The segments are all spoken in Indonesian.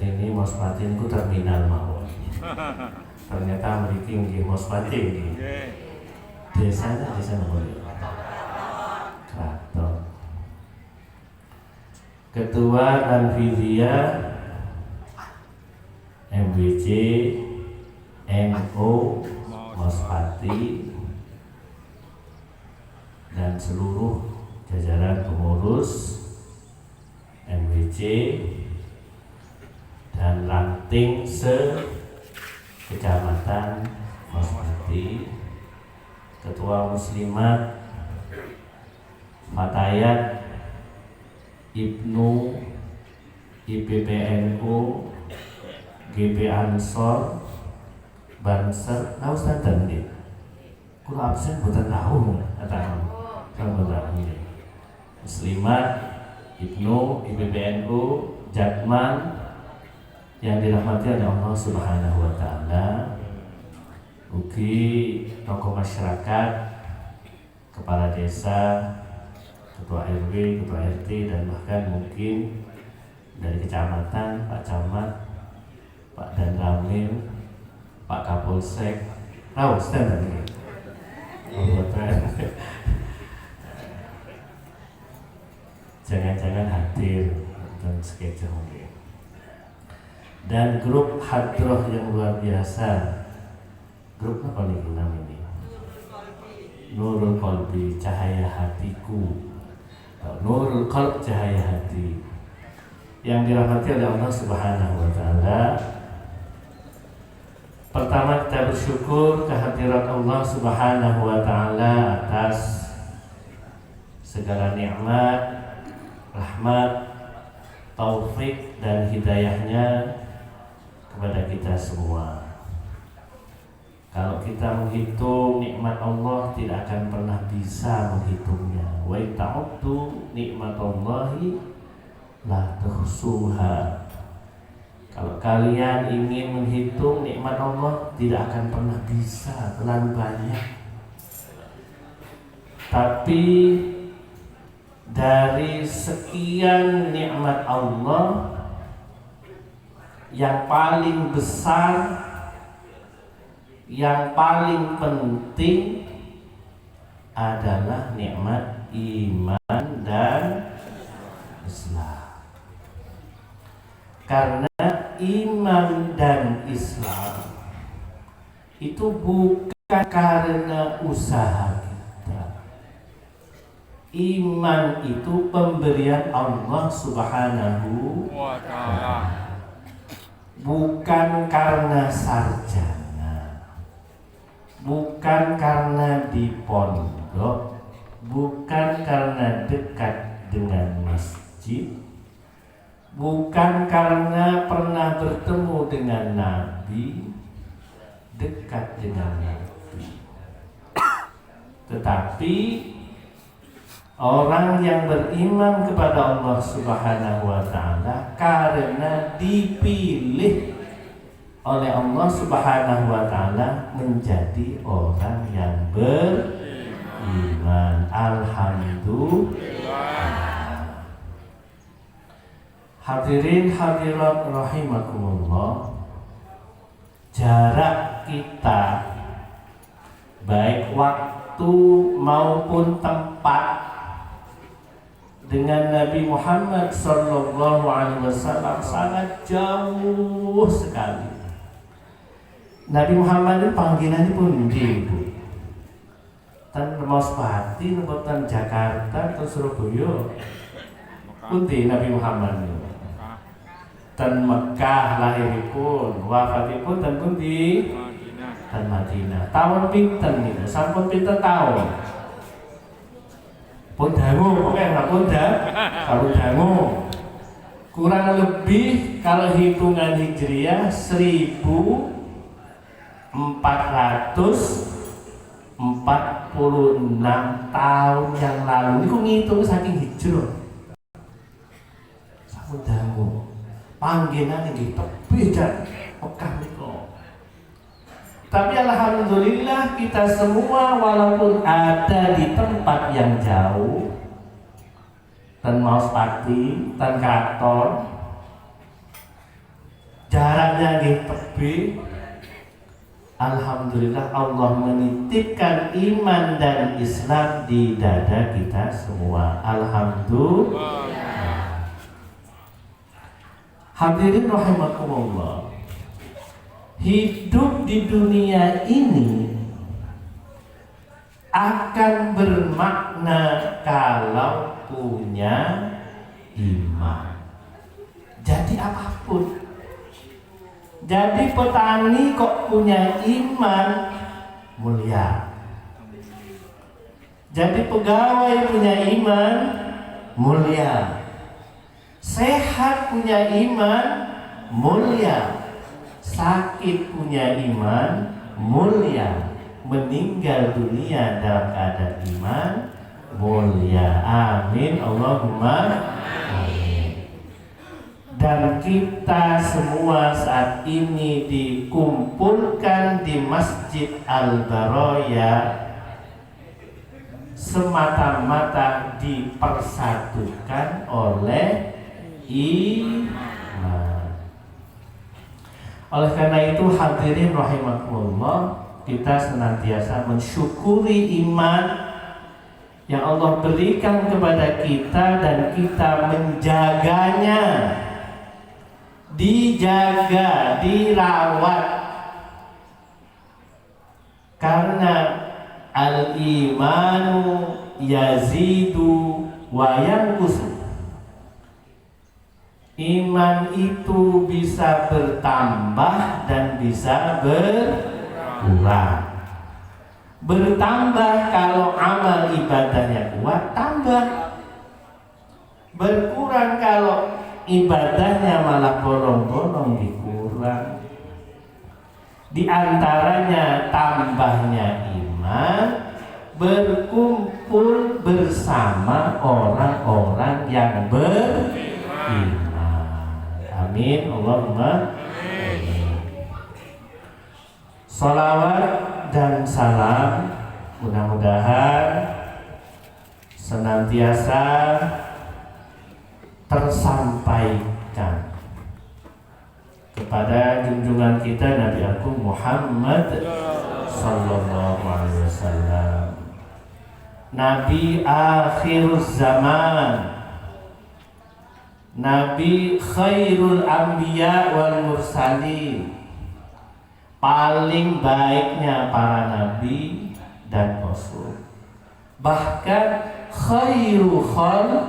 ini Mos Pati itu terminal mawon. Ternyata memiliki nggih Mos Pati nggih. Desanya desa boleh. Kraton. Ketua Tanfidiyah MWC NO Mos Pati dan seluruh jajaran pengurus MWC dan ranting se-Kecamatan Mos Pati, Ketua Muslimat Fatayat Ibnu IPPNU GP Ansor Banser tahu standar nih kalau absen buatan tahu atau kan ini Muslimat Ibnu IPPNU Jatman yang dirahmati oleh Allah Subhanahu wa taala, ugi tokoh masyarakat, kepala desa, ketua RW, ketua RT, dan bahkan mungkin dari kecamatan, Pak Camat, Pak Danramil, Pak Kapolsek, tahu standar ini. Jangan-jangan hadir dan schedule mungkin. Dan grup hadroh yang luar biasa. Grup apa nih namanya ini? Nurul Qalbi, cahaya hatiku. Nurul Qalb, cahaya hati. Yang dirahmati oleh Allah Subhanahu wa taala. Pertama kita bersyukur kehadirat Allah Subhanahu wa taala atas segala nikmat, rahmat, taufik dan hidayahnya kepada kita semua. Kalau kita menghitung nikmat Allah tidak akan pernah bisa menghitungnya. Wa ta'uddu nikmatallahi la tuhsuha. Kalau kalian ingin menghitung nikmat Allah tidak akan pernah bisa, terlalu banyak. Tapi dari sekian nikmat Allah yang paling besar, yang paling penting adalah nikmat iman dan Islam. Karena iman dan Islam itu bukan karena usaha kita. Iman itu pemberian Allah Subhanahu wa ta'ala. Bukan karena sarjana, bukan karena di pondok, bukan karena dekat dengan masjid, bukan karena pernah bertemu dengan Nabi, dekat dengan Nabi. Tetapi orang yang beriman kepada Allah Subhanahu wa taala karena dipilih oleh Allah Subhanahu wa taala menjadi orang yang beriman. Alhamdulillah. Hadirin hadirat rahimakumullah, jarak kita baik waktu maupun tempat dengan Nabi Muhammad sallallahu alaihi wasallam sangat jauh sekali. Nabi Muhammad itu panggilannya pun Ibu. Tan Mos Pati, tan Jakarta, tan Surabaya. Pundi Nabi Muhammad itu? Tan Mekah lahiripun, wafatipun tan pundi? Tan Madinah. Tahun pinten niku? Sampun pinten tahun? Pun dangu, oke nggak pun kalau dangu kurang lebih kalau hitungan hijriah 1446 tahun yang lalu. Ini kok ngitung saking hijrah. Sampun dangu panggilan ini lebih dan Mekah niku. Tapi alhamdulillah kita semua walaupun ada di tempat yang jauh, tan Mos Pati, tan Kraton, jaraknya tebih. Alhamdulillah Allah menitipkan iman dan Islam di dada kita semua. Alhamdulillah. Hadirin rahimakumullah. Hidup di dunia ini akan bermakna kalau punya iman. Jadi apapun. Jadi petani kok punya iman, mulia. Jadi pegawai punya iman, mulia. Sehat punya iman, mulia. Sakit punya iman, mulia. Meninggal dunia dalam keadaan iman, mulia. Amin. Allahumma amin. Dan kita semua saat ini dikumpulkan di Masjid Al-Baroya semata-mata dipersatukan oleh iman. Oleh karena itu hadirin rahimakumullah, kita senantiasa mensyukuri iman yang Allah berikan kepada kita dan kita menjaganya, dijaga, dirawat, karena al-imanu yazidu wa yanqusu. Iman itu bisa bertambah dan bisa berkurang. Bertambah kalau amal ibadahnya kuat, tambah. Berkurang kalau ibadahnya malah bolong-bolong, dikurang. Di antaranya tambahnya iman, berkumpul bersama orang-orang yang beriman. Amin. Allahumma amin. Salawat dan salam mudah-mudahan senantiasa tersampaikan kepada junjungan kita Nabi Agung Muhammad sallallahu alaihi wasallam, Nabi akhir zaman, Nabi khairul anbiya wal mursalin, paling baiknya para nabi dan rasul, bahkan khairu khalqillah,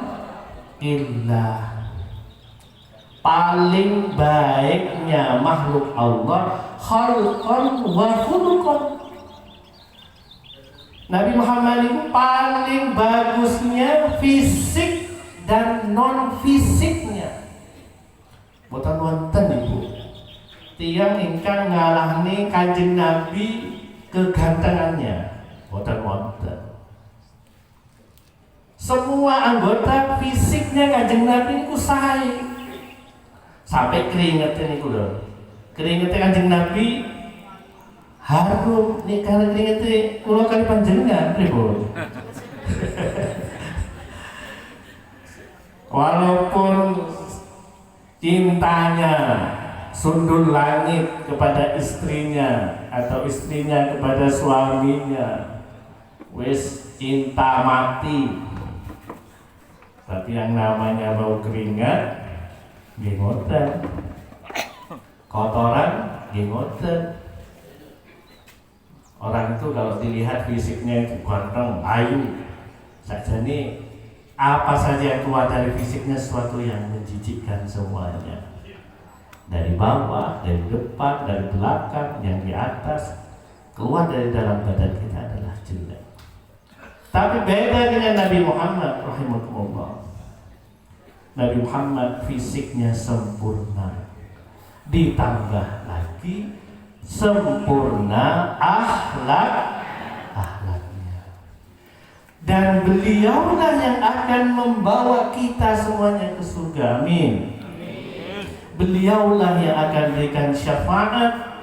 paling baiknya makhluk Allah khalqan wa khuluqan. Nabi Muhammad itu paling bagusnya fisik dan non fisiknya. Boten wonten ibu tiyang ingkang ngalahni Kanjeng Nabi kegantengannya, boten wonten. Semua anggota fisiknya Kanjeng Nabi itu sae. Sampai keringetnya niku lho. Keringetnya Kanjeng Nabi harum nih, kalau keringetnya kula kali panjenengan pripun. Walaupun cintanya sundul langit kepada istrinya atau istrinya kepada suaminya, wis cinta mati, tapi yang namanya bau keringat gengotan, kotoran gengotan. Orang itu kalau dilihat fisiknya itu ganteng, ayu saja nih, apa saja yang keluar dari fisiknya sesuatu yang menjijikkan semuanya. Dari bawah, dari depan, dari belakang, yang di atas, keluar dari dalam badan kita adalah jelek. Tapi beda dengan Nabi Muhammad rahimahullah. Nabi Muhammad fisiknya sempurna, ditambah lagi sempurna akhlaknya. Dan beliaulah yang akan membawa kita semuanya ke surga. Amin. Beliaulah yang akan berikan syafaat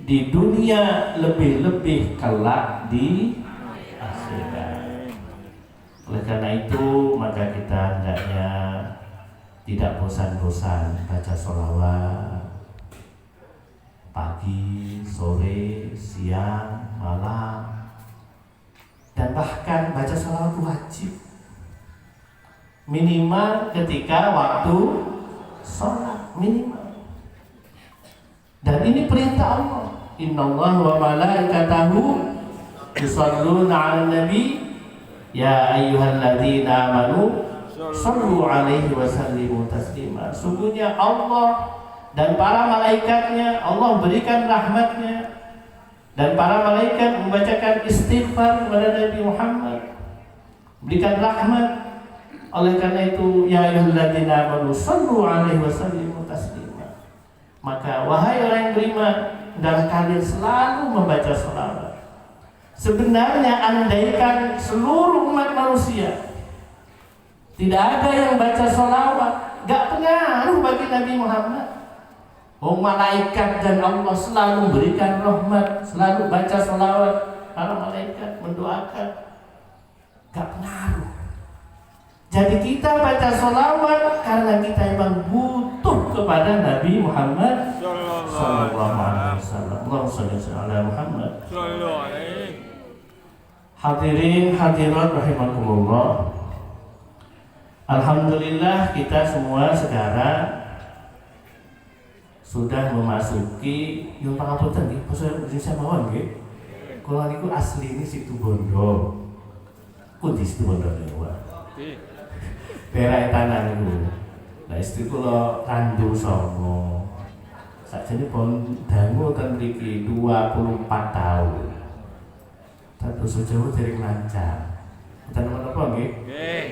di dunia, lebih-lebih kelak di akhirat. Oleh karena itu maka kita hendaknya tidak bosan-bosan baca sholawat pagi, sore, siang, malam, dan bahkan baca sholawat wajib minimal ketika waktu sholat minimal. Dan ini perintah Allah. Innallaha wa malaikatahu yusholluna 'alan nabi ya ayyuhalladzina amanu shallu 'alaihi wa sallimu taslima. Sungguhnya Allah dan para malaikatnya, Allah berikan rahmatnya, dan para malaikat membacakan istighfar kepada Nabi Muhammad, berikan rahmat. Oleh karena itu, ya ayyuhalladzina amanu shallu 'alaihi wa sallimu taslima. Maka wahai orang yang beriman, dan kalian selalu membaca sholawat. Sebenarnya andaikan seluruh umat manusia tidak ada yang baca sholawat, gak pengaruh bagi Nabi Muhammad. Malaikat dan Allah selalu memberikan rahmat, selalu baca sholawat. Para malaikat mendoakan, gak pengaruh. Jadi kita baca sholawat karena kita memang butuh kepada Nabi Muhammad Sallallahu Alaihi Wasallam. Allahumma shalli ala Muhammad. Hadirin hadirat rahimakumullah. Alhamdulillah kita semua sekarang sudah memasuki yang pangapunten nggih, basa Indonesia mawon nggih. Kula niku asli ini Situbondo. Pundi Situbondo niku? Daerah tanah niku. Lah istri kula kandung songo. Sakjane pun dangu ten mriki 24 tahun. Tapi basa Jawa dereng lancar. Mboten menapa nggih? Nggih.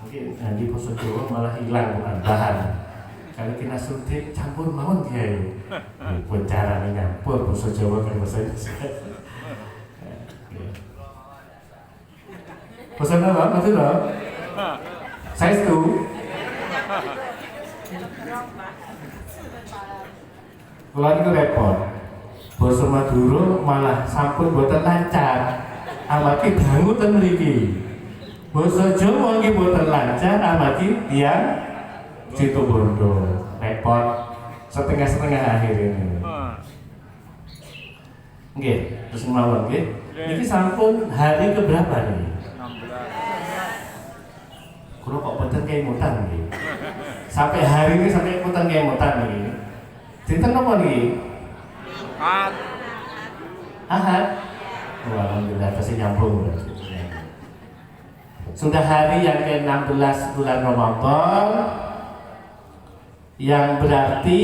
Mungkin nanti basa Jawa malah hilang bukan bahan. Kalau kena suntik campur mawon kiai. Pun carane nyampur basa Jawa karo basa Indonesia. Basa apa? Maksud lho? Saya itu. Kalau itu repot. Basa Madura malah sampun boten lancar. Amargi dangu ten mriki. Basa Jawa nggih boten lancar amargi tiyang Situbondo. Repot setengah-setengah akhir ini. Nggih, terus mawon nggih. Iki sampun hari keberapa nih? 16. Kulo kok boten kemutan nggih. Sampai hari ini sampai boten kemutan nggih. Dinten napa niki? Ahad. Wah, alhamdulillah pasti nyambung berarti. Sudah hari yang ke-16 bulan Ramadan, yang berarti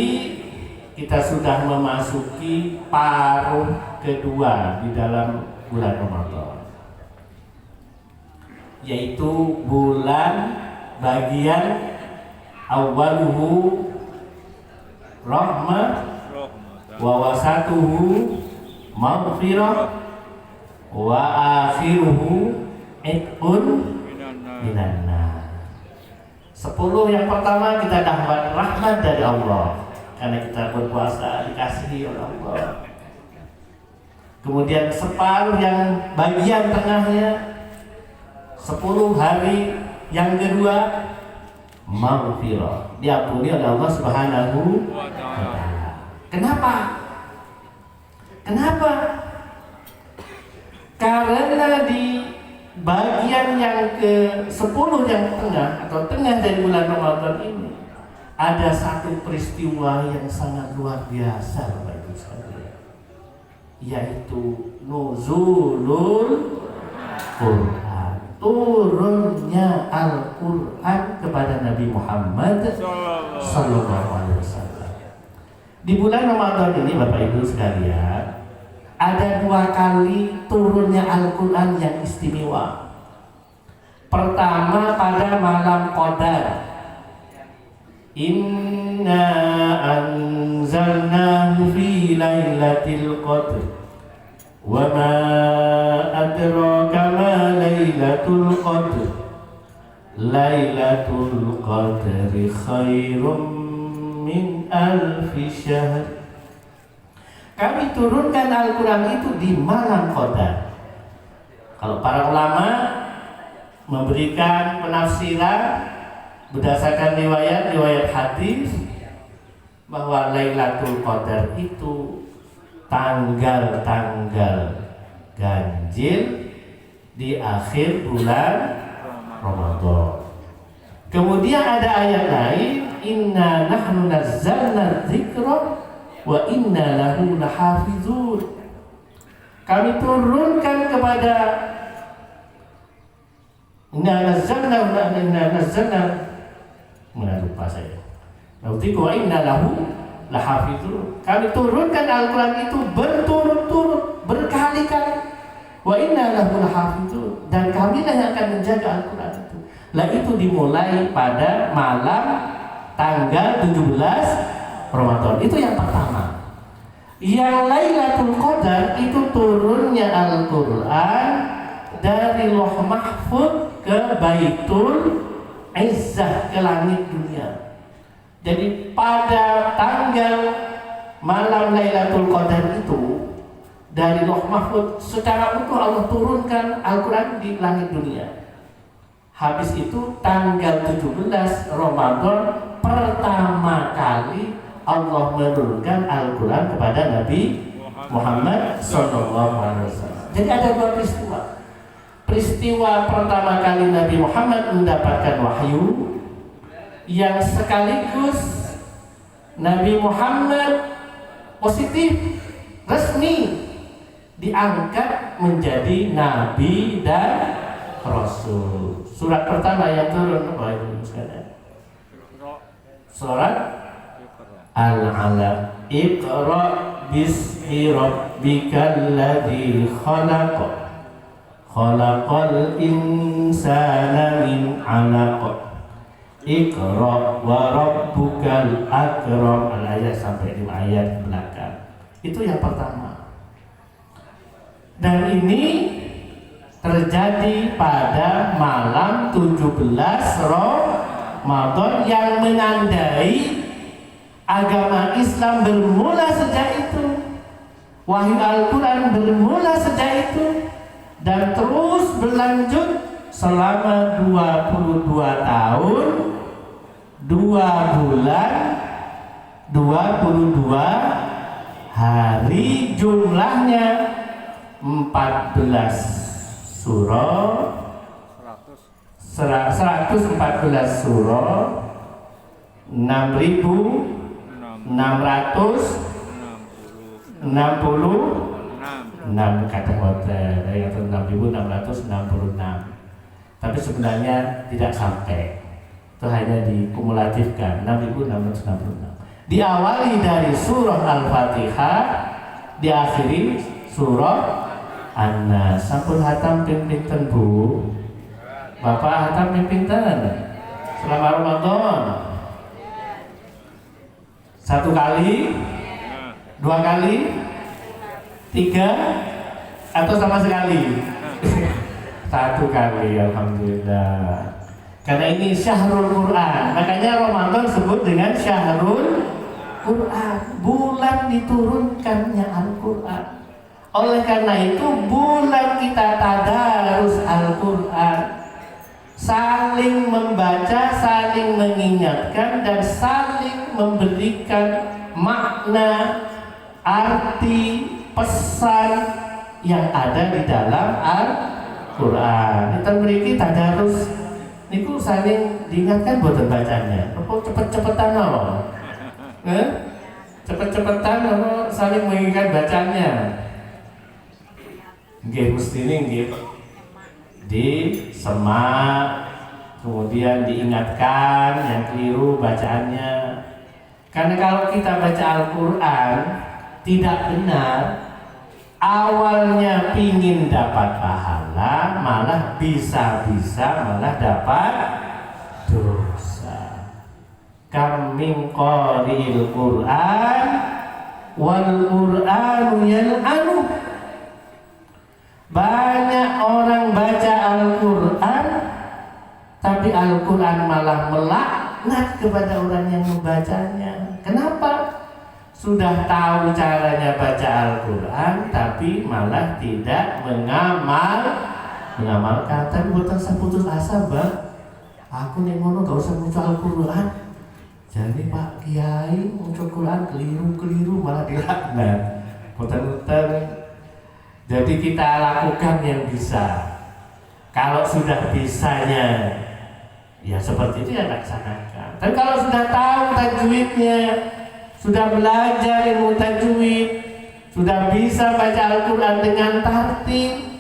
kita sudah memasuki paruh kedua di dalam bulan Ramadan, yaitu bulan bagian awaluhu rahmah wa wasatuhu maghfirah wa akhiruhu itqun minannar. 10 yang pertama kita dapat rahmat dari Allah karena kita berpuasa dikasihi oleh Allah. Kemudian separuh yang bagian tengahnya 10 hari yang kedua maghfirah, diampuni oleh Allah Subhanahu wa taala. Kenapa? Kenapa? Karena di bagian yang ke-10 yang tengah atau tengah dari bulan Ramadan ini ada satu peristiwa yang sangat luar biasa Bapak Ibu sekalian, yaitu nuzulul Quran, turunnya Al-Quran kepada Nabi Muhammad Sallallahu Alaihi Wasallam. Di bulan Ramadan ini Bapak Ibu sekalian, ada 2 kali turunnya Al-Quran yang istimewa. Pertama pada malam Qadar. Inna anzalnahu fi lailatul qadr. Wa ma adraka ma lailatul qadr. Lailatul qadri khairum min alfi syahr. Kami turunkan Al-Quran itu di malam Qadar. Kalau para ulama memberikan penafsiran Berdasarkan riwayat hadis bahwa Lailatul Qadar itu tanggal-tanggal ganjil di akhir bulan Ramadan. Kemudian ada ayat lain, inna nahnu nazzalna dzikra wa inna lahu lahafizun. Kami turunkan kepada inna nazzalna lupa saya. Berarti wa inna lahu lahafizun. Kami turunkan Al-Qur'an itu berturut-turut, berkali-kali. Wa inna lahu lahafizun, dan kami yang akan menjaga Al-Qur'an itu. Lah itu dimulai pada malam tanggal 17 Ramadan. Itu yang pertama. Yang Lailatul Qadar itu turunnya Al-Qur'an dari Lauh Mahfuz ke Baitul Izzah, ke langit dunia. Jadi pada tanggal malam Lailatul Qadar itu dari Lauh Mahfuz secara utuh Allah turunkan Al-Qur'an di langit dunia. Habis itu tanggal 17 Ramadan pertama kali Allah menurunkan Al-Qur'an kepada Nabi Muhammad SAW. Jadi ada dua peristiwa. Peristiwa pertama kali Nabi Muhammad mendapatkan wahyu, yang sekaligus Nabi Muhammad positif, resmi diangkat menjadi Nabi dan Rasul. Surat pertama yang turun apa itu sekalian? Surat Al-Alaq. Iqra bismi rabbikal ladzi khalaq. Khalaqal insana min 'alaq. Iqra wa rabbukal akram. Ayat sampai 5 ayat belakang. Itu yang pertama. Dan ini terjadi pada malam 17 Ramadan yang menandai agama Islam bermula sejak itu. Wahyu Al-Qur'an bermula sejak itu dan terus berlanjut selama 22 tahun 2 bulan 22 hari, jumlahnya 14 surah, 114 surah, 6.666 kata hotel, yaitu 6.666. Tapi sebenarnya tidak sampai, itu hanya dikumulatifkan 6.666. Diawali dari surah Al-Fatihah, diakhiri surah An-Nas. Sampun hatam ping pinten Bu? Bapak hatam ping pinten? Selama Ramadan? 1 kali? 2 kali? 3? Atau sama sekali? 1 kali, alhamdulillah. Karena ini syahrul Quran, makanya Ramadan disebut dengan syahrul Quran, bulan diturunkannya Al-Quran. Oleh karena itu bulan kita tadarus Al-Quran, saling membaca, saling mengingatkan, dan saling memberikan makna, arti, pesan yang ada di dalam Al-Quran. Kita beri tadarus niku saling diingatkan buat bacanya. Apa cepet-cepetan loh? Cepet-cepetan loh, saling mengingatkan bacanya. Nggih mestine nggih disemak, kemudian diingatkan yang keliru bacaannya. Karena kalau kita baca Al-Quran tidak benar, awalnya pingin dapat pahala, malah bisa-bisa malah dapat dosa. Kam min qari'il Qur'an wal Qur'anu yal'anu. Banyak orang baca Al-Quran, tapi Al-Quran malah melaknat kepada orang yang membacanya. Kenapa? Sudah tahu caranya baca Al-Quran, tapi malah tidak mengamalkan. Tapi buatan saya putus asa, Bang. Aku nek ngono gak usah maca Al-Qur'an. Jadi Pak Kiai maca Quran keliru-keliru malah dilaknat. Boten-boten. Jadi kita lakukan yang bisa. Kalau sudah bisanya ya seperti itu ya laksanakan. Tapi kalau sudah tahu tajwidnya, sudah belajar ilmu tajwid, sudah bisa baca Al-Quran dengan tertib,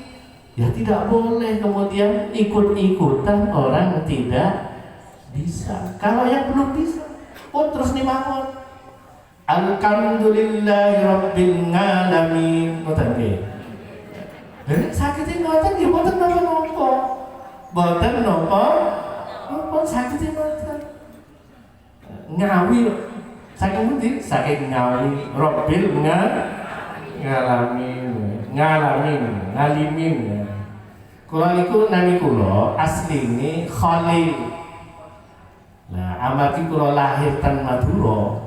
ya tidak boleh kemudian ikut-ikutan orang yang tidak bisa. Kalau yang belum bisa, terus nih mawon. Alhamdulillahirabbil alamin. Ngoten nggih. Jadi sakitnya ngoten nggih mboten napa-napa. Mboten napa. Napa sakitnya ngoten. Ngawi saking pundi? Saking ngawi rabbil ngalimin. Kula niku nami kula asline Khalil. Nah, amargi kula lahir ten Madura,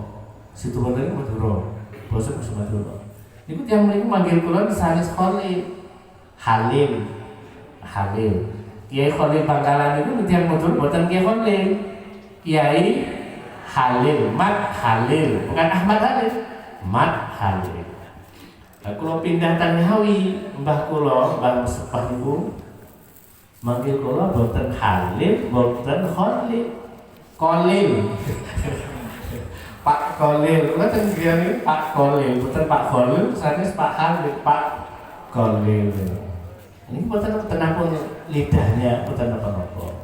situ bener Madura, basa Madura. Niku tiyang mriku manggil kula sanes Khalil. Halim. Kiai Khalil Bangkalan niku tiyang Madura boten Kiai Khalil. Kiai Halil, Mat Halil, bukan Ahmad Halil. Mat Halil. Nah, kula pindah teng Ngawi, mbah kula, mbah sepah niku manggil kula boten Halil, boten Khalil. Kolil. Pak Kolil, ngoten nggih Pak Kolil, boten Pak Khalil, sanes Pak Halil, Pak Kolil. Ini boten tenapun lidahnya, boten apa-apa.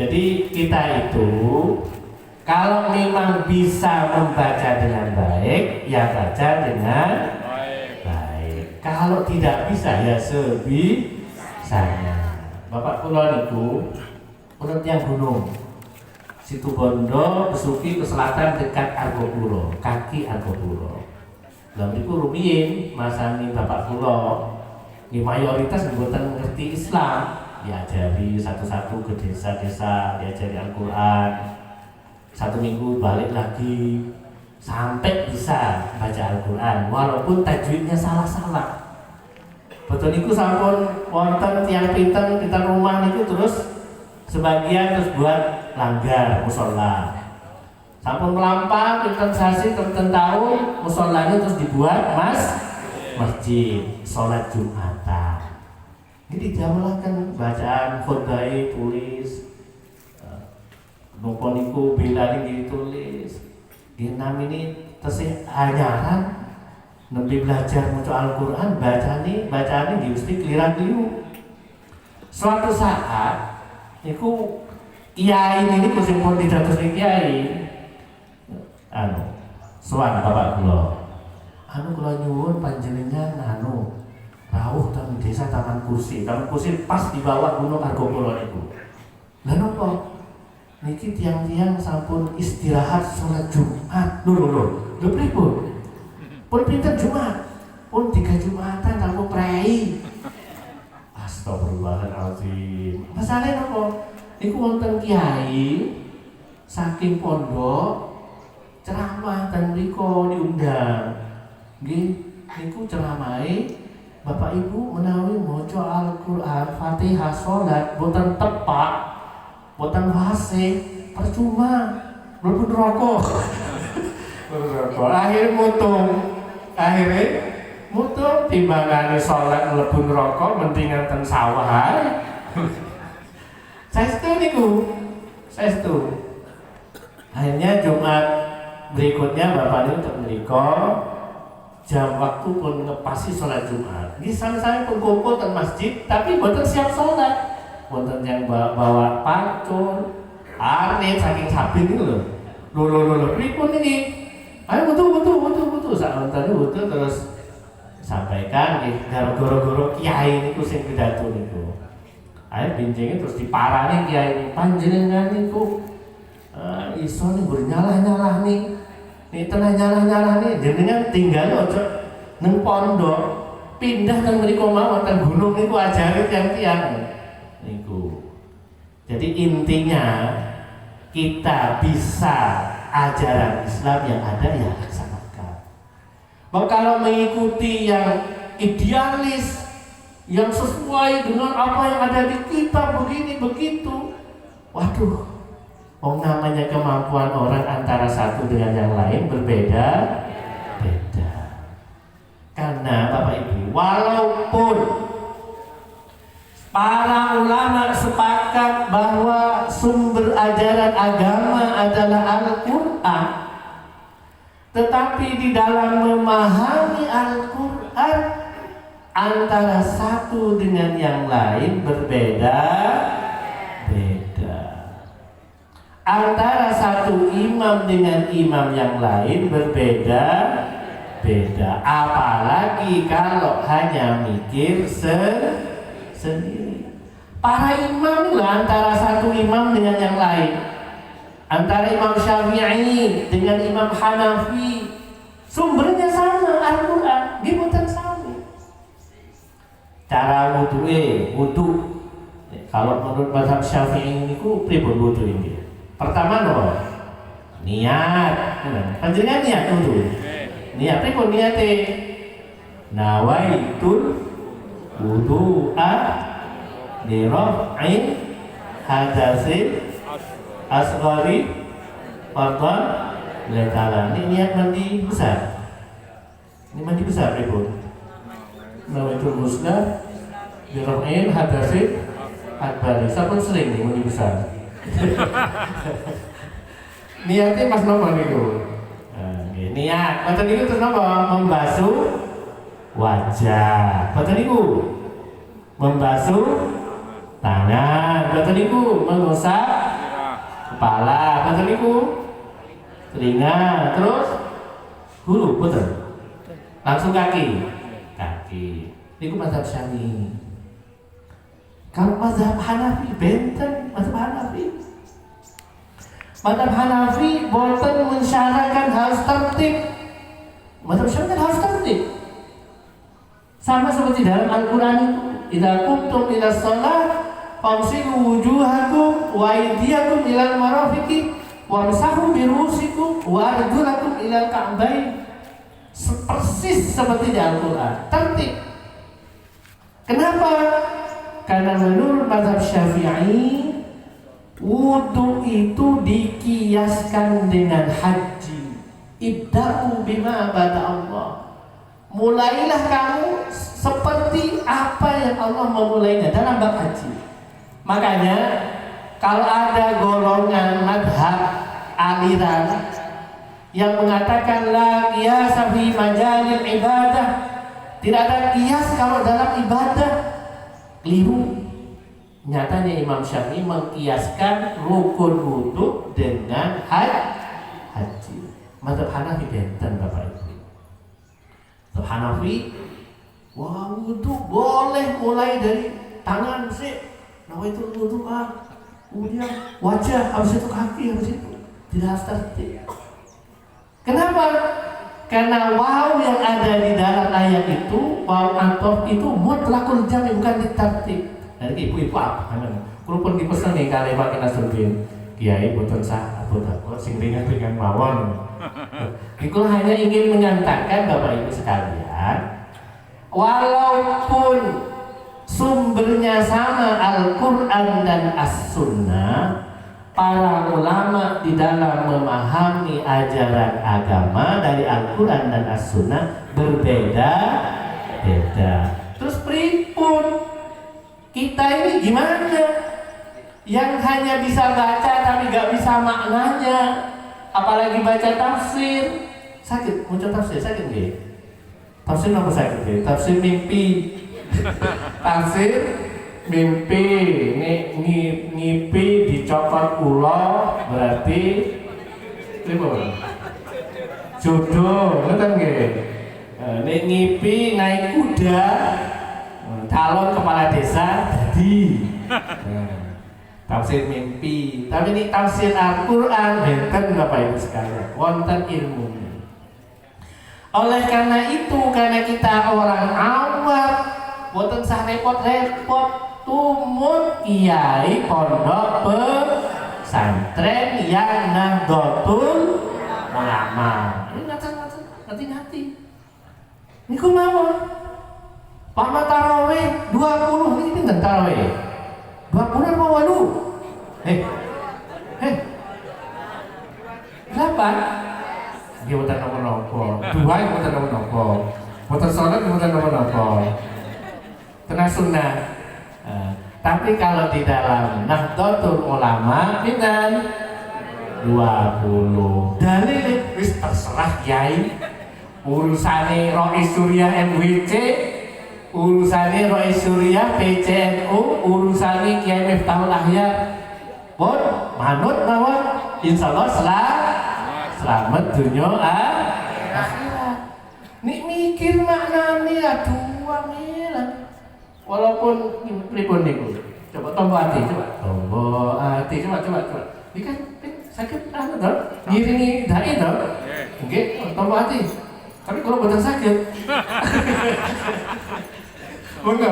Jadi kita itu kalau memang bisa membaca dengan baik, ya baca dengan baik. Kalau tidak bisa, ya sebisanya. Bapak kula niku urip tiyang gunung. Situ Bondo, Besuki ke selatan dekat Argopuro, kaki Argopuro. Lalu niku rumiyin masani bapak kula. Di mayoritas mboten ngerti Islam, diajari satu-satu ke desa-desa, diajari Al-Qur'an. Satu minggu balik lagi sampai bisa baca Al-Qur'an walaupun tajwidnya salah-salah. Betul niku sampun wonten tiyang pinten kita rumah niku terus sebagian terus buat langgar musola. Sampun melampah pinten sasi pinten tahun musolanya terus dibuat masjid salat Jumatan. Ini dijamelaken bacaan khutbah tulis nopo niku bela niki ditulis. Nggih namine tesih anyaran nembe belajar maca Al-Qur'an bacane nggih mesti kliru. Suatu saat niku kiai ini sing pun didados kiai sowan bapak kula. Kula nyuwun panjenengan rawuh teng desa Taman Kursi. Taman Kursi pas di bawah Gunung Argopuro niku. Lah napa? Niki tiang-tiang sampun istirahat sholat Jumat. Lho pripun? Pun pinten Jumat? Pun 3 Jumatan kanggo prei. Astagfirullahaladzim. Masalahnya napa? Niku wonten kiai saking pondok ceramah ten mriku diundang. Nggih, niku ceramahe Bapak Ibu menawi maca Al-Qur'an Fatihah salat boten tepak, boten fasih, percuma mlebu neraka. Akhirnya mutung timbangane salat mlebu neraka mendingan ten sawah ae. Saestu. Akhirnya Jumat berikutnya Bapak ini untuk menika jam waktu pun ngepasi sholat Jumat. Ini sama-sama pun kumpul di masjid, tapi boten siap sholat. Boten yang bawa pacul, arnet saking sabin itu loh. Loh, pripun ini? Ayo betul. Saat tadi betul terus sampaikan, gara-gara kiai niku sing pidato niku. Ayo bincangnya terus diparani kiai panjenengan niku iso nih bernyalah-nyalah nih. Ini tengah nyalah-nyalah nih, jenengan tinggal ojo neng pondok, pindah nang mriku mawon teng gunung niku ajari tiang-tiang niku. Jadi intinya kita bisa ajaran Islam yang ada ya laksanakan. Kalau mengikuti yang idealis, yang sesuai dengan apa yang ada di kitab begini begitu, Waduh, namanya kemampuan orang antara satu dengan yang lain berbeda. Karena Bapak Ibu, walaupun para ulama sepakat bahwa sumber ajaran agama adalah Al-Quran, tetapi di dalam memahami Al-Quran antara satu dengan yang lain berbeda. Antara satu imam dengan imam yang lain berbeda. Apalagi kalau hanya mikir sendiri. Para imam lah antara satu imam dengan yang lain, antara Imam Syafi'i dengan Imam Hanafi, sumbernya sama, Al-Quran, dibutuhkan sama. Cara wudu. Kalau menurut mazhab Syafi'i ini pripun wudu ini? Pertama no, niat. Panjenengan niat wudu. Niat pripun niate? Nawaitul wudu'a li raf'in hadatsin asghari fardhan li. Ini niat mandi besar. Ini mandi besar pripun? Nawaitul muslah li raf'in hadatsin akbar. Sampun sering nih mandi besar. Niatnya pas nomor itu. Niat, betul itu terus apa? Membasuh wajah, betul itu. Membasuh tangan, betul itu. Mengusap kepala, betul itu. Telinga, terus hulu, betul. Langsung kaki. Itu mazhab Syafi'i. Kalau mazhab Hanafi benten, mazhab Hanafi boten mensyaratkan harus tertib. Mazhab Syafi'i kan harus tertib. Sama seperti dalam Al-Quran itu, idza qumtum ila shalah famsilu wujuhakum wa aydiyakum ilal marafiqi wamsahu bi ru'usikum wa arjulakum ilal ka'bayn. Persis seperti di Al-Quran, tertib. Kenapa? Karena menurut mazhab Syafi'i, wudu itu dikiaskan dengan haji. Ibda'u bima bada Allah. Mulailah kamu seperti apa yang Allah memulainya dalam bab haji. Makanya kalau ada golongan madhab aliran yang mengatakan la qiyasa fi majalil ibadah, tidak ada qiyas kalau dalam ibadah, keliru. Nyatanya Imam Syafi'i mengkiaskan rukun wudu dengan haji. Mazhab Hanafi benten Bapak Ibu. Mazhab Hanafi, wah wudu boleh mulai dari tangan sih. Nawaitul wudu kemudian wajah, habis itu kaki, habis itu tidak harus tertib. Kenapa? Karena waw yang ada di dalam ayat itu, waw atof itu mutlakul jami, bukan ditertib. Jadi ibu-ibu apa? Kalau pun dipesan nih kali Pak Nasruddin, Kiai boten sah, boten sing ringan mawon. Itu hanya ingin menyatakan Bapak Ibu sekalian, walaupun sumbernya sama Al-Quran dan As-Sunnah, para ulama di dalam memahami ajaran agama dari Al-Quran dan As-Sunnah berbeda-beda. Terus pripun? Kita ini gimana? Yang hanya bisa baca tapi gak bisa maknanya, apalagi baca tafsir. Sakit, mau tafsir sakit nggih? Tafsir apa sakit nggih? Tafsir mimpi. Tafsir mimpi, ngipi dicopot kula berarti pripun? Jodoh, ngoten nggih. Nek ngipi naik kuda, calon kepala desa jadi. Tafsir mimpi. Tapi ini tafsir Al-Quran benten Bapak Ibu sekalian, wonten ilmunya. Oleh karena itu, karena kita orang awam, boten sah repot-repot tumut kiai pondok pesantren yang Nahdlatul Ulama. Ini hati-hati. Ini ku mawon. Pama tarawih 20, ini pinten tarawih? 20 apa 8? 8 dia boten nopo-nopo, 2 boten nopo-nopo, boten sholat boten nopo-nopo, kena sunnah. Tapi kalau di dalam Nahdlatul Ulama pinten 20. Dalil wis terserah kiai. Urusane Rois Suriah MWC, urusane Rois Suriah PCNU, urusane Kiai Miftahul Ahya. Pun manut mawon insyaallah selamat dunia akhirat. Nik mikir maknane aduh angel. Walaupun pripun niku. Coba tombo ati, coba. Iki kan sakit anu to, ngiringi dai to. Nggih, tombo ati. Tapi kalau boten sakit. Monggo.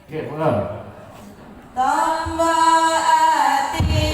Nggih, monggo. Tombo ati.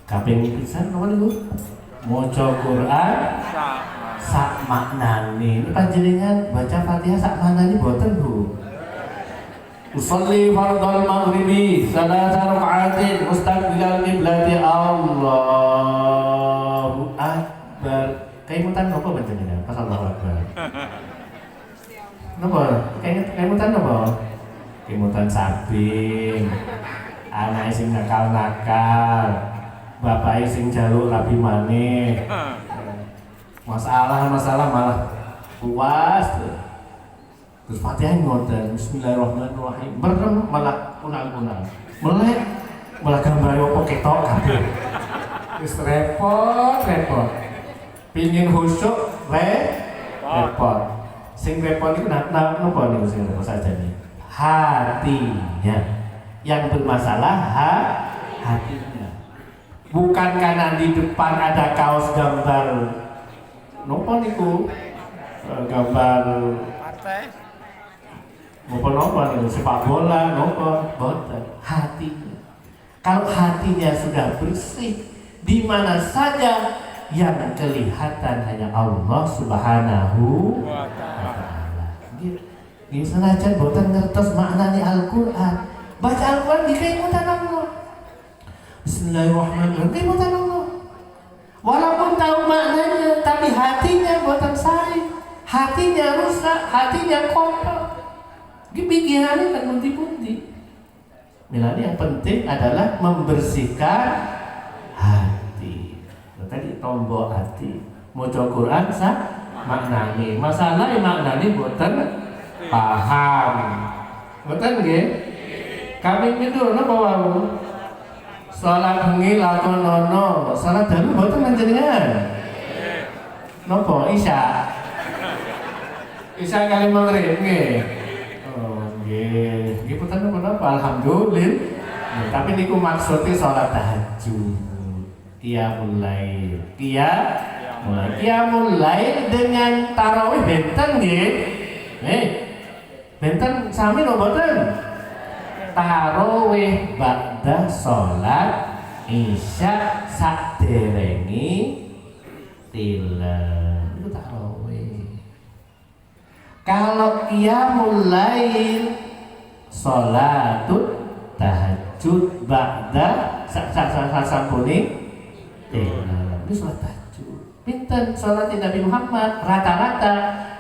Kaping pisan napa niku? Maca Quran sak maknane. Ini panjenengan baca Fatihah sak maknane boten, Bu? Usolli fardhal maghribi salasa raka'atin mustaqbilal qiblati Allahu akbar. Kaimutan napa panjenengan? Pas Allahu akbar. Napa? Kaimutan napa? Kaimutan sabing. Anak sing nakal-nakal. Bapak sing jaluk rabi maneh. Masalah malah puas. Terus Fatihah ngoten, bismillahirrahmanirrahim. Merem malah kunang-kunang. Melek malah gambar opo ketok kabeh. Wis repot. Pingin khusyuk repot. Sing repot iku napa niku sing repot saja nih. Hatinya. Yang bermasalah hatinya. Bukan karena di depan ada kaos gambar nopo niku gambar partai nopo niku sepak bola nopo boten hatinya. Kalau hatinya sudah bersih, di mana saja yang kelihatan hanya Allah Subhanahu wa taala. Ini senajan boten ngertos maknane Al-Qur'an. Baca Al-Qur'an dikaimutan Allah. Bismillahirrahmanirrahim. Kaimutan Allah. Walaupun tahu maknanya, tapi hatinya buatan sahih, hatinya rusak, hatinya kotor. Pikirannya kan bunti-bunti. Milani yang penting adalah membersihkan hati. Tadi tombol hati. Maca Quran sah maknani. Masalah maknani buatan paham. Buatan nggih? Kami itu napa wau? Salat bengi lakonono, salat dalu mboten panjenengan. Napa Isya? Isya kali maghrib nggih. Oh nggih. Nggih puten napa alhamdulillah. Tapi niku maksudnya salat tahajud. Qiyamul lail. Qiyamul lail dengan tarawih benten nggih. Benten sami napa mboten? Tarawih ba'da sholat isya saderengi tilem. Itu tarawih. Kalau qiyamul lail sholatut tahajud ba'da sampuni tilem. Itu sholat tahajud. Pinten sholat Nabi Muhammad rata-rata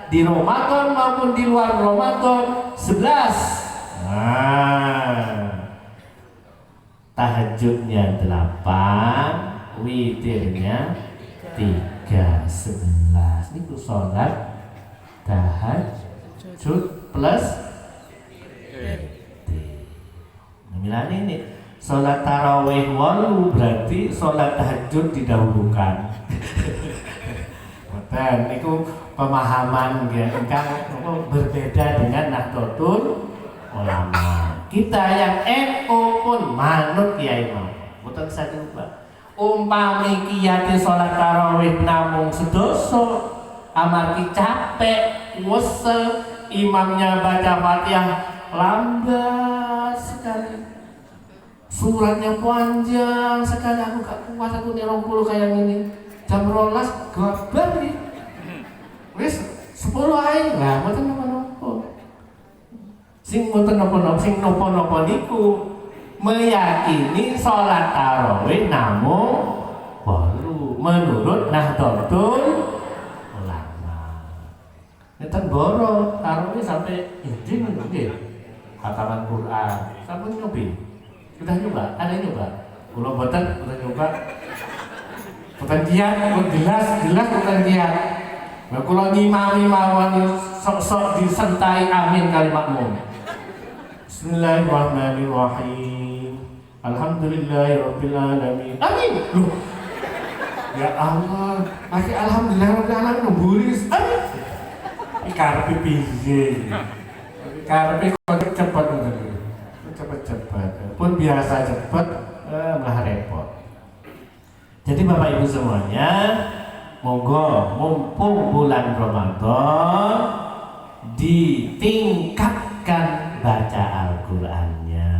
di Ramadan maupun di luar Ramadan 11. tahajudnya 8, witirnya 3, 11. Ini sholat tahajud plus witir. Ini sholat tarawih walu berarti sholat tahajud didahulukan. Dan itu pemahaman ya, berbeda dengan Nahdlatul Ulama. Kita yang NU pun manut Kiai mau. Boten sajuba. Umpami kiyate salat tarawih namung sedoso, amargi capek, wesel, imamnya baca Fatihah lambat sekali. Suratnya panjang sekali, aku gak kuat, aku nih 20 kayak gini. Jam 12 gabar nih. Wis 10 ae. Lah mboten napa-napa. Sing mboten napa-napa, sing napa-napa niku meyakini sholat tarawih namung 8 menurut Nahdlatul Ulama. Neten boro tarawih sampai izin nggih. Hataman Quran. Sampun nyobi. Sudah nyoba? Ada yang nyoba? Kula mboten nyoba. Bukan giat, jelas bukan giat. Nah, kalau ngimami mawon sok-sok disentai amin kali makmum. Bismillahirrahmanirrahim. Alhamdulillahirabbil alamin. Amin. Loh. Ya Allah, lagi alhamdulillahirabbil alamin buris. Amin. Iki karepe piye? Karepe kok cepet ngoten. Cepet-cepet. Pun biasa cepet, malah repot. Jadi Bapak Ibu semuanya, monggo mumpung bulan Ramadan ditingkatkan baca Al-Qur'annya.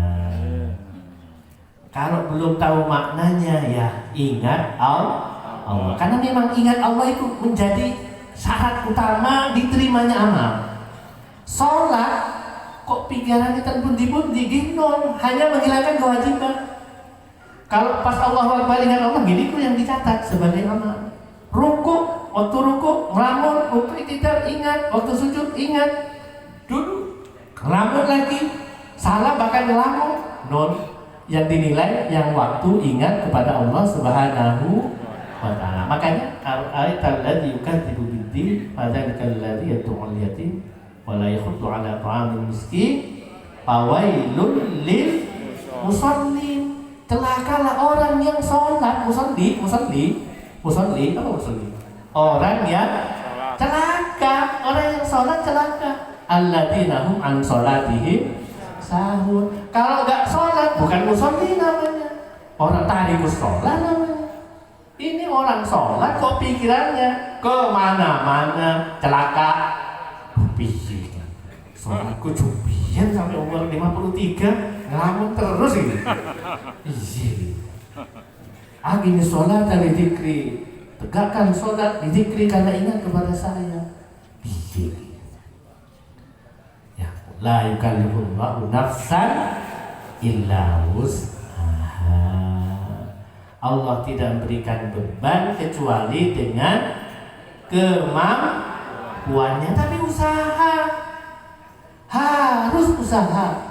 Kalau belum tahu maknanya ya ingat Allah. Karena memang ingat Allah itu menjadi syarat utama diterimanya amal. Sholat kok pikiran kita pundi-pundi ginon, hanya menghilangkan kewajiban. Kalau pas Allahu Akbar ingat Allah, gini yang dicatat sebagai amal. Rukuk, waktu rukuk, ngelamun, waktu iktidal ingat, waktu sujud ingat. Dulu ngelamun lagi, salah bahkan ngelamun. Non, yang dinilai yang waktu ingat kepada Allah Subhanahu wa ta'ala. Makanya ayat alladzi yukadzibu bid-din fadzalika alladzi yad'ul yatim wa la yakhuddu 'ala ta'amil miskin fawailul lil musallin. Celakalah orang yang sholat, musolli, orang yang celaka, orang yang sholat celaka. Alladzina hum an sholatihim sahun. Kalau nggak sholat bukan musolli namanya, orang tarikus sholat namanya. Ini orang sholat kok pikirannya kemana-mana, celaka. Piye? Sholatku cubian sampai umur 53. Ngelamun terus ini. Iya. Agini sholat dari zikri. Tegakkan sholat di zikri karena ingat kepada saya. Iya. Ya, la yukallifullahu nafsan illa wus'aha. Allah tidak memberikan beban kecuali dengan kemampuannya, tapi usaha. Harus usaha.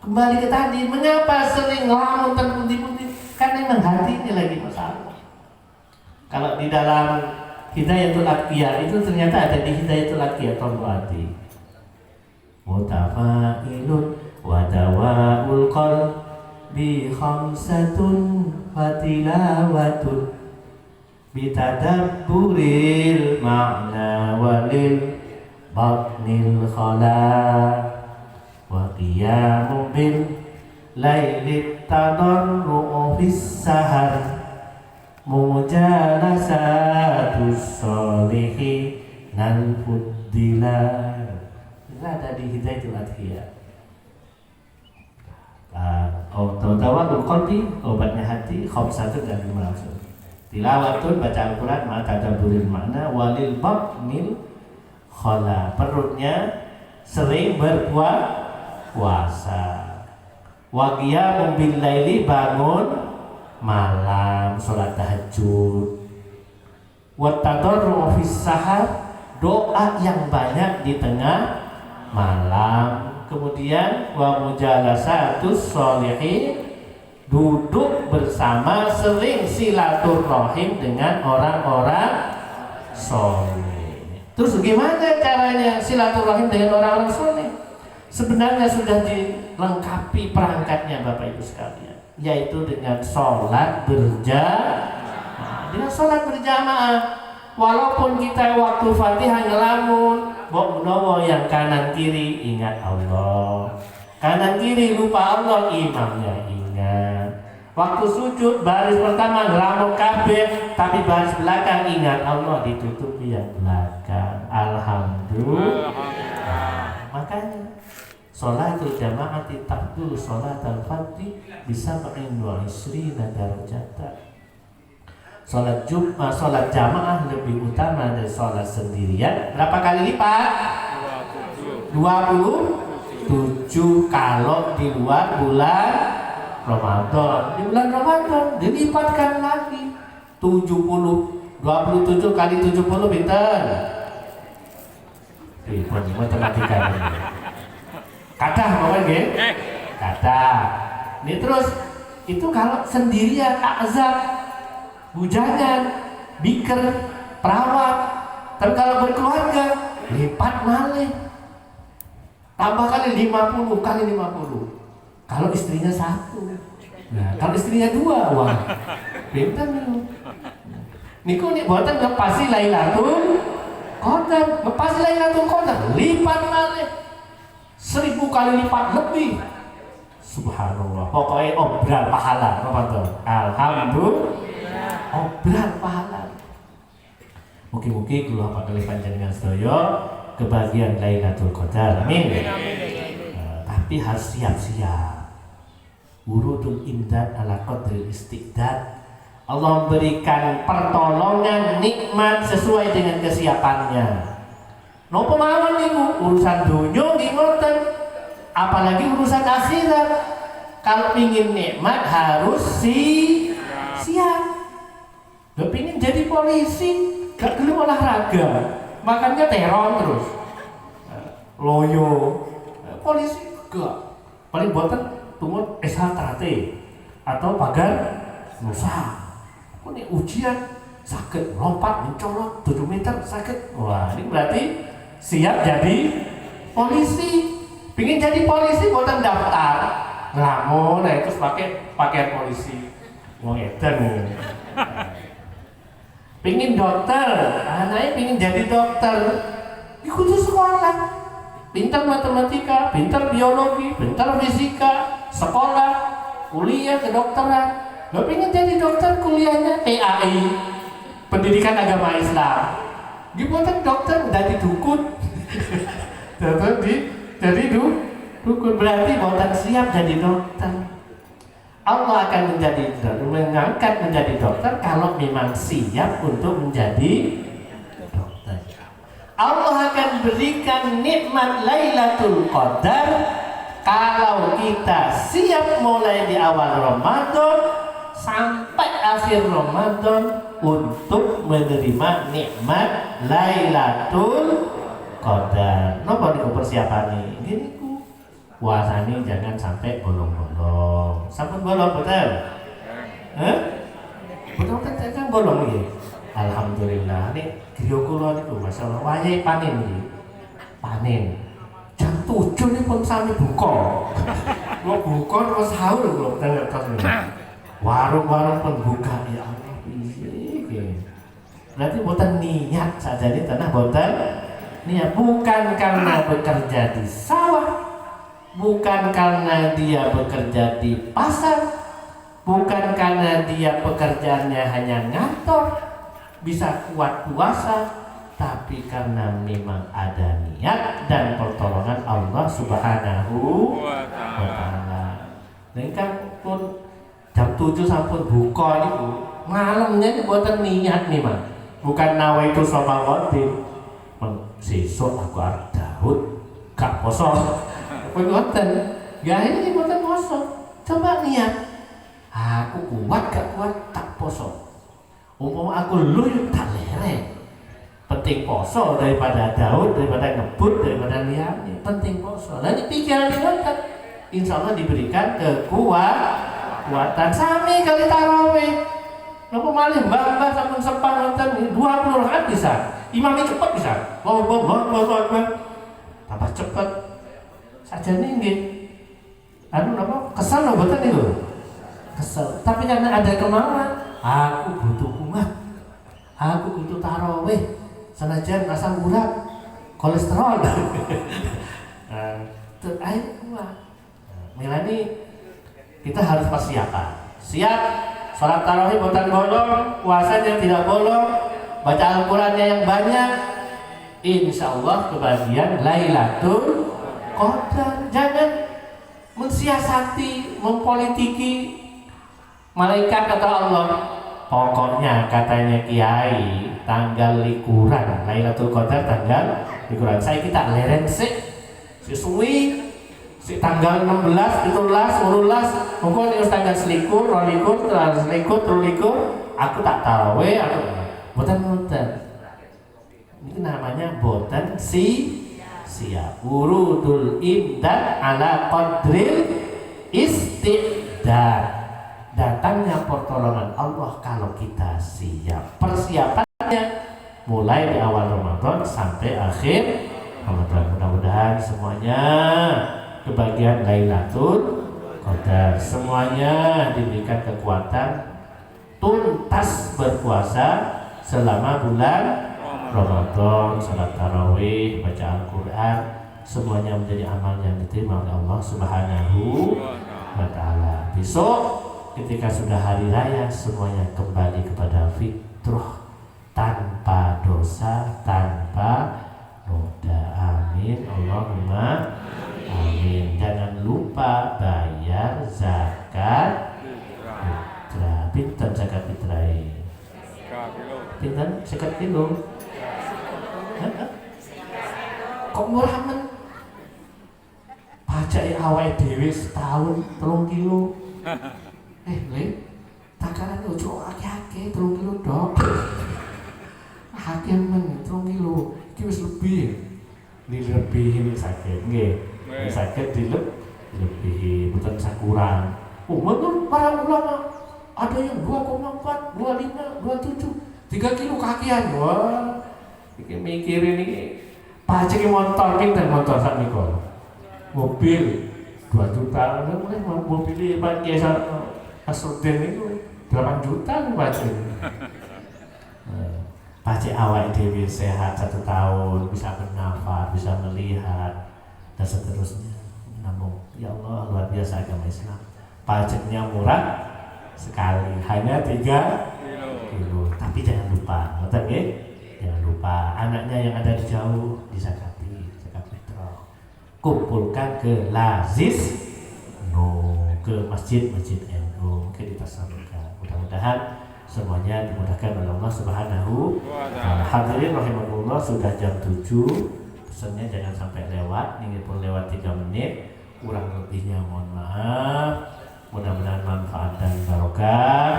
Kembali ke tadi, mengapa sering ngelamun terpundi-pundi? Karena memang hati ini lagi masalah. Kalau di dalam Hidayatul Atqiyah itu ternyata ada di Hidayatul Atqiyah tahun hati. Mutafa'ilun wa dawa'ul qalbi khamsatun wa tilawatun bitadabburil ma'na walil batnil khala wa qiyamu bil lailit tadarru'u fis sahar mujalasatus solihi nal fuddilah. Itu ada di Hidayatul Atqiyah. Tawawul qalbi, obatnya hati, khamsatun dan 5 langsung. Tilawatun, baca Al-Quran, tadabburil makna, walil batnil khala, perutnya sering berpuasa. Wa qiyamu bil laili, bangun malam, sholat tahajud. Wa tadarru' fis sahar, doa yang banyak di tengah malam. Kemudian wa mujalasatus sholihin, duduk bersama, sering silaturahim dengan orang-orang soleh. Terus gimana caranya silaturahim dengan orang-orang soleh? Sebenarnya sudah dilengkapi perangkatnya Bapak Ibu sekalian, yaitu dengan sholat berjamaah. Dengan sholat berjamaah, walaupun kita waktu Fatihah ngelamun, mbok menawa yang kanan kiri ingat Allah, kanan kiri lupa Allah, imamnya ingat. Waktu sujud baris pertama ngelamun kabeh, tapi baris belakang ingat Allah, ditutupi yang belakang. Alhamdulillah. Makanya sholatul jamaati taqdulu sholatal fardhi bisa wa isrina darajatan. Sholat Jumat, sholat jamaah lebih utama dari sholat sendirian. Berapa kali lipat? 27 kalau di luar bulan Ramadan. Di bulan Ramadan dilipatkan lagi 70. 27 kali 70 pinten? Ribet matematika ini. Kadah mau nggih? Kadah. Ini terus itu kalau sendirian azab, bujangan, biker, perawat. Tapi kalau berkeluarga lipat malih. Tambah kali 50 kali 50. Kalau istrinya satu. Nah, kalau istrinya dua, wah. Pinten niku. Niku nek boten ngepasi Lailatul Qadar, ngepasi Lailatul Qadar lipat malih. 1000 kali lipat lebih. Subhanallah. Pokoknya obral pahala, apa tuh? Alhamdulillah. Obral pahala. Mugi-mugi kula pakali panjenengan sedaya kebahagiaan Lailatul Qadar. Amin. Tapi harus siap-siap. Wurudul imdad ala qadril istiqdad. Allah memberikan pertolongan nikmat sesuai dengan kesiapannya. Napa mawon niku urusan dunya nggih ngoten. Apalagi urusan akhirat. Kalau ingin nikmat harus siap. Gak pingin jadi polisi, gak gelem olahraga, makanya teror terus. Loyo. Polisi gak. Paling boten tumut SH atau pagar nusa. Kok nih ujian sakit lompat mencolot 7 meter sakit. Wah, ini berarti siap jadi polisi. Pingin jadi polisi boten daftar. Ngelamun, nah terus pakai pakaian polisi. Wong edan. Pingin dokter, anaknya pingin jadi dokter. Ikuti sekolah. Pintar matematika, pintar biologi, pintar fisika, sekolah, kuliah kedokteran. Gak pengen jadi dokter, kuliahnya PAI, pendidikan agama Islam. Dibuatkan dokter dari dukun. Jadi dukun berarti buatan siap jadi dokter. Allah akan mengangkat menjadi dokter kalau memang siap untuk menjadi dokter. Allah akan berikan nikmat Lailatul Qadar kalau kita siap mulai di awal Ramadan sampai akhir Ramadan untuk menerima nikmat Lailatul Qadar. Napa niku persiapane? Gini ku. Puasane jangan sampai bolong-bolong. Sampun bolong betul? Betul kan bolong iki. Alhamdulillah nek griya kula niku masyaallah wayahe panen iki. Panen. Jam 7 nih pun sami buka. Kula buka terus sahur kula terus. Warung-warung pun buka, ya Allah, piye. Berarti boten niat sajane tanah boten niat, bukan karena bekerja di sawah, bukan karena dia bekerja di pasar, bukan karena dia pekerjaannya hanya ngantor bisa kuat puasa, tapi karena memang ada niat dan pertolongan Allah Subhanahu wa Ta'ala. Dan kan pun jam 7 sampun buka niku. Malamnya ini buatan niat nih, Mas. Bukan nawaitu sama ngotin. Sesuk aku arep Daud gak poso. Pun ngoten. Ya ini buatan poso. Coba niat. Aku kuat gak kuat tak poso. Umpama aku luyu tak lere. Penting poso daripada Daud, daripada ngebut, daripada liyane. Penting poso. Lah ini pikiran ngoten. Insyaallah diberikan kekuatan. kekuatan sami kali tarawih. Napa malih mbah-mbah sampun sepan wonten 20 rakaat bisa. Imamnya cepet bisa. Allahu Akbar. Tambah cepet. Sajane nggih. Anu napa kesal lho mboten niku. Kesel. Tapi karena ada kemauan, aku butuh kumat. Aku butuh tarawih. Senajan asam urat, kolesterol. Ayo kuat. Milani kita harus persiapan. Siap, sholat tarawih bukan bolong, puasanya tidak bolong, baca Al-Qurannya yang banyak. Insya Allah kebahagiaan Lailatul Qadar. Jangan mensiasati, mempolitiki. Malaikat kata Allah, pokoknya katanya Kiai tanggal likuran Lailatul Qadar tanggal likuran. Saya kita leren sesuai si tanggal 16, 17, 18, mungkin harus tanggal selikur, rolikur, terulikur, aku tak tarawih, aku boten. Ini namanya boten siap. Urudul imdad ala qadril istidad. Datangnya pertolongan Allah kalau kita siap. Persiapannya mulai di awal Ramadan sampai akhir Ramadan. Mudah-mudahan semuanya kebahagiaan Lailatul Qadar, semuanya diberikan kekuatan tuntas berpuasa selama bulan Ramadan, salat tarawih, baca Al-Quran, semuanya menjadi amal yang diterima oleh Allah Subhanahu wa Ta'ala. Besok ketika sudah hari raya, semuanya kembali kepada fitrah, tanpa dosa, tanpa noda. Amin Allahumma amin. Jangan lupa bayar zakat fitrah. Pinten zakat fitrah? Pinten zakat kilo? Kok murah men? Pajak awake dhewe setahun 3 kilo. Le, takaran ojo akeh-akeh 3 kilo dok. Akeh men 3 kilo. Iki wis lebih. Dilebihin sakit nggih. Sakit dilebihi, bukan sakuran. Menurut para ulama ada yang 2,4, 25, 27, 3 kilo kakian. Wah, iki mikirin iki pajak motor pinten motor sak niku. Mobil 2 juta, mulai mobil Pak Kiai Asrudin itu 8 juta pajak. Pajak awak dewi sehat 1 tahun, bisa bernafas, bisa melihat dan seterusnya. Namun ya Allah, luar biasa agama Islam. Pajaknya murah sekali, hanya 3 kilo. Tapi jangan lupa, jangan lupa anaknya yang ada di jauh disakati, zakat fitrah. Kumpulkan ke Lazis, ke masjid-masjid NU, mungkin ditasalurkan. Mudah-mudahan semuanya dimudahkan oleh Allah Subhanahu wa Ta'ala. Hadirin rahimahullah, sudah jam 7. Pesannya jangan sampai lewat, ini pun lewat 3 menit. Kurang lebihnya mohon maaf. Mudah-mudahan manfaat dan barokah.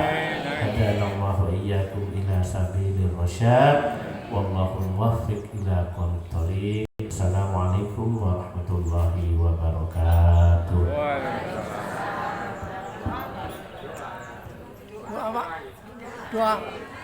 Hadanallahu iyyakum ila sabilir rasyad. Wallahu muwaffiq ila aqwamit thoriq.